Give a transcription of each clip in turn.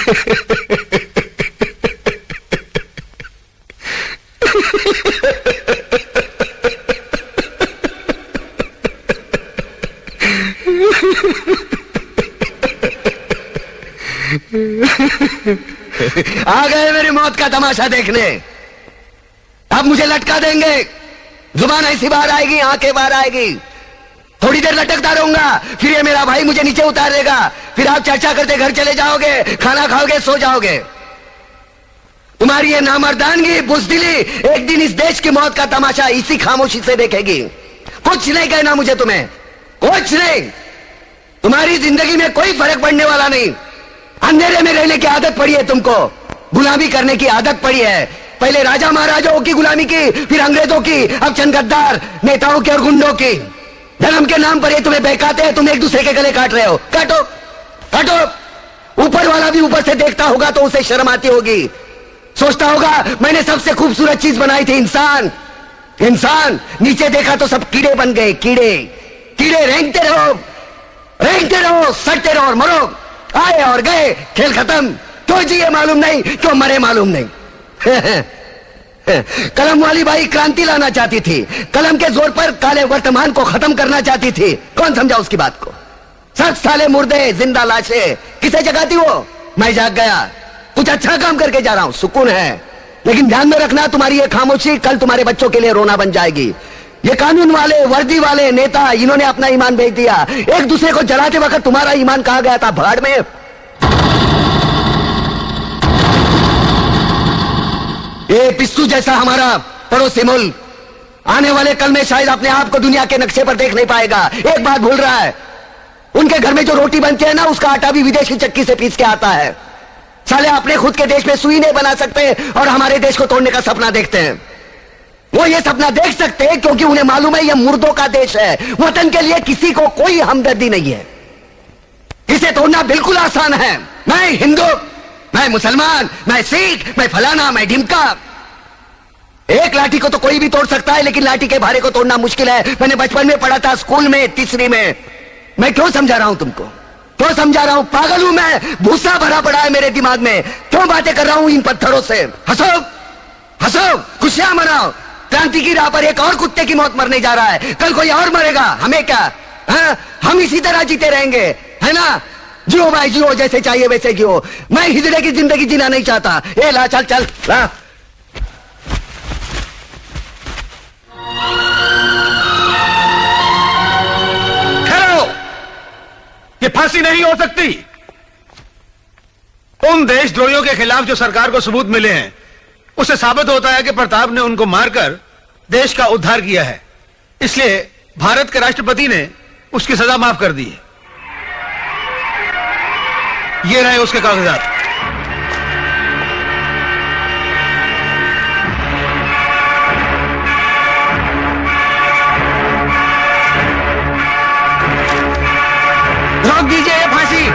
आ गए मेरी मौत का तमाशा देखने। अब मुझे लटका देंगे, जुबान ऐसी बाहर आएगी, आंखें बाहर आएगी, थोड़ी देर लटकता रहूंगा, फिर ये मेरा भाई मुझे नीचे उतार देगा, फिर आप चर्चा करते घर चले जाओगे, खाना खाओगे, सो जाओगे। तुम्हारी ये नामर्दानगी, बुज़दिली एक दिन इस देश की मौत का तमाशा इसी खामोशी से देखेगी। कुछ नहीं कहना मुझे, तुम्हें कुछ नहीं। तुम्हारी जिंदगी में कोई फर्क पड़ने वाला नहीं। अंधेरे में रहने की आदत पड़ी है तुमको, गुलामी करने की आदत पड़ी है। पहले राजा महाराजाओं की गुलामी की, फिर अंग्रेजों की, अब चंद गद्दार नेताओं की और गुंडों की। धर्म के नाम पर ये तुम्हें बहकाते हैं, तुम एक दूसरे के गले काट रहे हो। काटो काटो। ऊपर वाला भी ऊपर से देखता होगा तो उसे शर्म आती होगी, सोचता होगा मैंने सबसे खूबसूरत चीज बनाई थी, इंसान। इंसान नीचे देखा तो सब कीड़े बन गए, कीड़े कीड़े। रेंगते रहो, सटते रहो और मरो। आए और गए, खेल खत्म। क्यों जिए मालूम नहीं, क्यों मरे मालूम नहीं। कलम वाली बाई क्रांति लाना चाहती थी, कलम के जोर पर काले वर्तमान को खत्म करना चाहती थी। कौन समझा उसकी बात को? सब साले मुर्दे, जिंदा लाशें किसे जगाती वो? मैं जाग गया, कुछ अच्छा काम करके जा रहा हूं, सुकून है। लेकिन ध्यान में रखना, तुम्हारी ये खामोशी कल तुम्हारे बच्चों के लिए रोना बन जाएगी। ये कानून वाले, वर्दी वाले नेता, इन्होंने अपना ईमान बेच दिया। एक दूसरे को जलाते वक्त तुम्हारा ईमान कहां गया था? भाड़ में। ये पिस्सू जैसा हमारा पड़ोसी मुल्क आने वाले कल में शायद अपने आप को दुनिया के नक्शे पर देख नहीं पाएगा। एक बात भूल रहा है, उनके घर में जो रोटी बनती है ना, उसका आटा भी विदेशी चक्की से पीस के आता है। साले अपने खुद के देश में सुई नहीं बना सकते और हमारे देश को तोड़ने का सपना देखते हैं। वो ये सपना देख सकते हैं क्योंकि उन्हें मालूम है ये मुर्दों का देश है। वतन के लिए किसी को कोई हमदर्दी नहीं है। इसे तोड़ना बिल्कुल आसान है। मैं हिंदू, मैं मुसलमान, मैं सिख, मैं फलाना, मैं ढिमका। एक लाठी को तो कोई भी तोड़ सकता है, लेकिन लाठी के भारे को तोड़ना मुश्किल है। मैंने बचपन में पढ़ा था, स्कूल में, तीसरी में। मैं क्यों समझा रहा हूं तुमको? क्यों समझा रहा हूं? पागल हूं मैं? भूसा भरा पड़ा है मेरे दिमाग में। क्यों बातें कर रहा हूं इन पत्थरों से? हंसो हंसो, खुशियां मनाओ। क्रांति की राह पर एक और कुत्ते की मौत मरने जा रहा है, कल कोई और मरेगा। हमें क्या? हम इसी तरह जीते रहेंगे, है ना? जियो भाई जियो, जैसे चाहिए वैसे जियो। मैं हिजड़े की जिंदगी जीना नहीं चाहता। ए ला, चल चल ला। ठहरो, ये फांसी नहीं हो सकती। उन देशद्रोहियों के खिलाफ जो सरकार को सबूत मिले हैं, उससे साबित होता है कि प्रताप ने उनको मारकर देश का उद्धार किया है। इसलिए भारत के राष्ट्रपति ने उसकी सजा माफ कर दी है। ये रहे उसके कागजात। रोक दीजिए ये फांसी।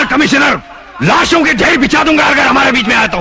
कमिश्नर, लाशों के ढेर बिछा दूंगा अगर हमारे बीच में आया तो।